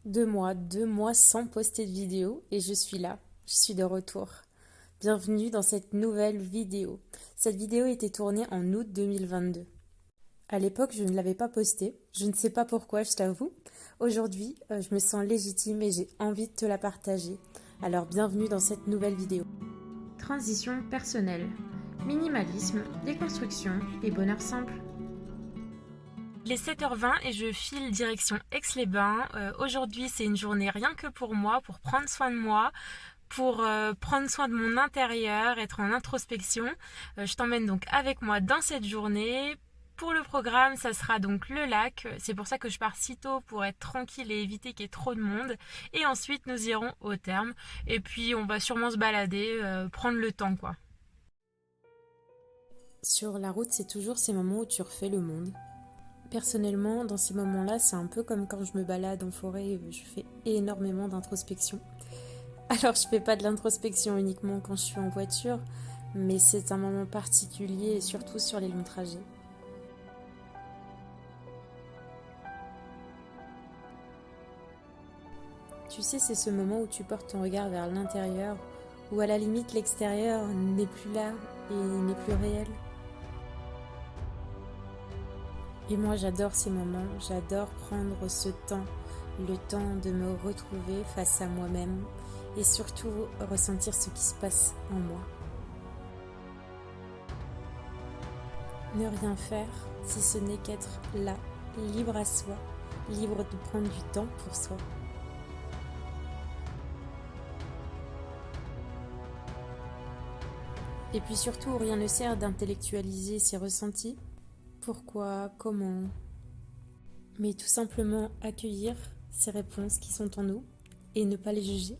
2 mois sans poster de vidéo et je suis là, je suis de retour. Bienvenue dans cette nouvelle vidéo. Cette vidéo a été tournée en août 2022. À l'époque, je ne l'avais pas postée, je ne sais pas pourquoi, je t'avoue. Aujourd'hui, je me sens légitime et j'ai envie de te la partager. Alors bienvenue dans cette nouvelle vidéo. Transition personnelle, minimalisme, déconstruction et bonheur simple. Il est 7h20 et je file direction Aix-les-Bains. Aujourd'hui, c'est une journée rien que pour moi, pour prendre soin de moi, pour prendre soin de mon intérieur, être en introspection. Je t'emmène donc avec moi dans cette journée. Pour le programme, ça sera donc le lac. C'est pour ça que je pars si tôt pour être tranquille et éviter qu'il y ait trop de monde. Et ensuite, nous irons au terme. Et puis, on va sûrement se balader, prendre le temps, quoi. Sur la route, c'est toujours ces moments où tu refais le monde. Personnellement, dans ces moments-là, c'est un peu comme quand je me balade en forêt et je fais énormément d'introspection. Alors, je fais pas de l'introspection uniquement quand je suis en voiture, mais c'est un moment particulier et surtout sur les longs trajets. Tu sais, c'est ce moment où tu portes ton regard vers l'intérieur, où à la limite l'extérieur n'est plus là et n'est plus réel. Et moi, j'adore ces moments, j'adore prendre ce temps, le temps de me retrouver face à moi-même et surtout ressentir ce qui se passe en moi. Ne rien faire si ce n'est qu'être là, libre à soi, libre de prendre du temps pour soi. Et puis surtout, rien ne sert d'intellectualiser ses ressentis. Pourquoi, comment, mais tout simplement accueillir ces réponses qui sont en nous et ne pas les juger.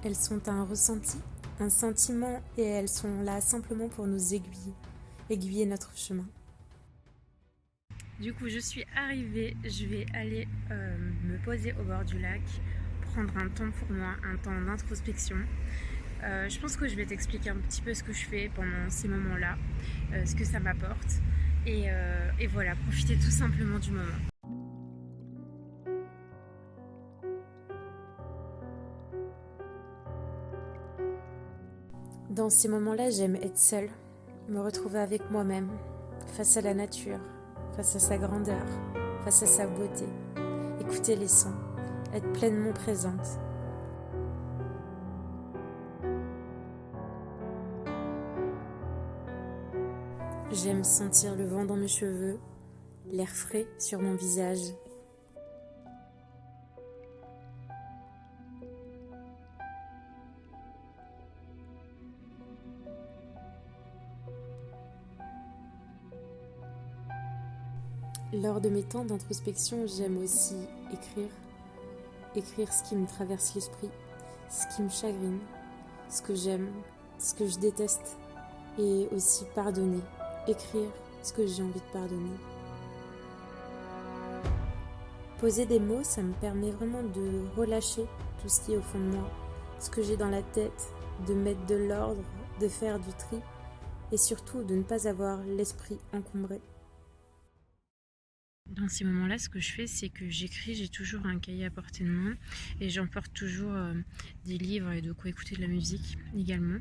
Elles sont un ressenti, un sentiment et elles sont là simplement pour nous aiguiller notre chemin. Du coup, je suis arrivée, je vais aller me poser au bord du lac, prendre un temps pour moi, un temps d'introspection. Je pense que je vais t'expliquer un petit peu ce que je fais pendant ces moments-là, ce que ça m'apporte et voilà, profiter tout simplement du moment. Dans ces moments-là, j'aime être seule, me retrouver avec moi-même, face à la nature, face à sa grandeur, face à sa beauté, écouter les sons, être pleinement présente. J'aime sentir le vent dans mes cheveux, l'air frais sur mon visage. Lors de mes temps d'introspection, j'aime aussi écrire ce qui me traverse l'esprit, ce qui me chagrine, ce que j'aime, ce que je déteste, et aussi pardonner, écrire ce que j'ai envie de pardonner. Poser des mots, ça me permet vraiment de relâcher tout ce qui est au fond de moi, ce que j'ai dans la tête, de mettre de l'ordre, de faire du tri, et surtout de ne pas avoir l'esprit encombré. Dans ces moments-là, ce que je fais, c'est que j'écris, j'ai toujours un cahier à portée de main et j'emporte toujours des livres et de quoi écouter de la musique également.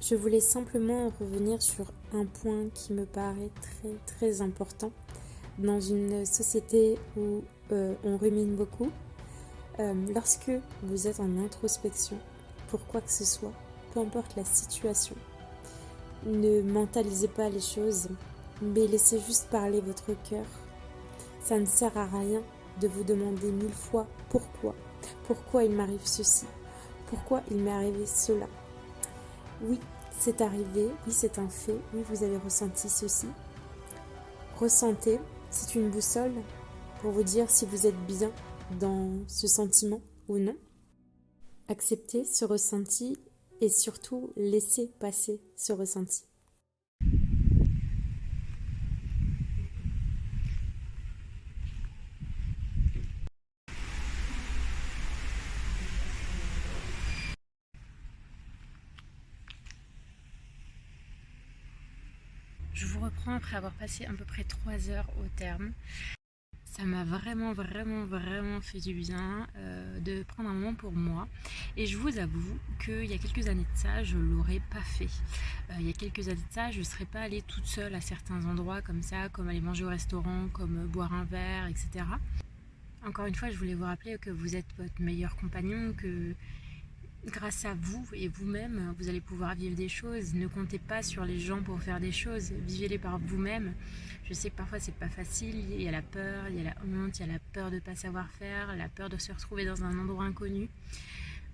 Je voulais simplement revenir sur un point qui me paraît très très important dans une société où on rumine beaucoup. Lorsque vous êtes en introspection, pour quoi que ce soit, peu importe la situation. Ne mentalisez pas les choses, mais laissez juste parler votre cœur. Ça ne sert à rien de vous demander 1000 fois pourquoi. Pourquoi il m'arrive ceci? Pourquoi il m'est arrivé cela? Oui, c'est arrivé, oui, c'est un fait, oui, vous avez ressenti ceci. Ressentez, c'est une boussole pour vous dire si vous êtes bien dans ce sentiment ou non. Acceptez ce ressenti et surtout laissez passer ce ressenti. Je vous reprends après avoir passé à peu près 3 heures au terme. Ça m'a vraiment fait du bien de prendre un moment pour moi. Et je vous avoue qu'il y a quelques années de ça, je ne l'aurais pas fait. Il y a quelques années de ça, je ne serais pas allée toute seule à certains endroits comme ça, comme aller manger au restaurant, comme boire un verre, etc. Encore une fois, je voulais vous rappeler que vous êtes votre meilleur compagnon, que grâce à vous et vous-même, vous allez pouvoir vivre des choses. Ne comptez pas sur les gens pour faire des choses. Vivez-les par vous-même. Je sais que parfois c'est pas facile. Il y a la peur, il y a la honte, il y a la peur de ne pas savoir faire, la peur de se retrouver dans un endroit inconnu.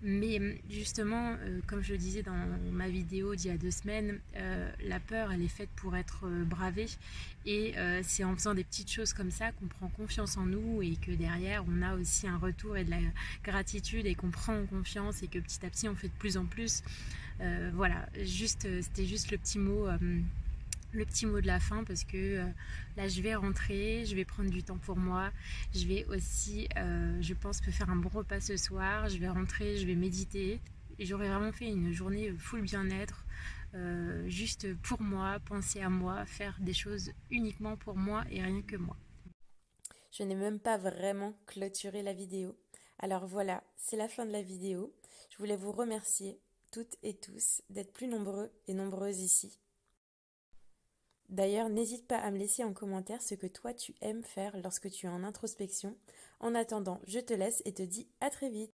Mais justement, comme je le disais dans ma vidéo d'il y a 2 semaines, la peur, elle est faite pour être bravée. Et c'est en faisant des petites choses comme ça qu'on prend confiance en nous et que derrière, on a aussi un retour et de la gratitude et qu'on prend en confiance et que petit à petit, on fait de plus en plus. Voilà, c'était juste le petit mot de la fin parce que là je vais rentrer, je vais prendre du temps pour moi, je vais aussi je pense me faire un bon repas ce soir, je vais rentrer, je vais méditer et j'aurai vraiment fait une journée full bien-être, juste pour moi, penser à moi, faire des choses uniquement pour moi et rien que moi. Je n'ai même pas vraiment clôturé la vidéo. Alors voilà, c'est la fin de la vidéo. Je voulais vous remercier toutes et tous d'être plus nombreux et nombreuses ici. D'ailleurs, n'hésite pas à me laisser en commentaire ce que toi tu aimes faire lorsque tu es en introspection. En attendant, je te laisse et te dis à très vite.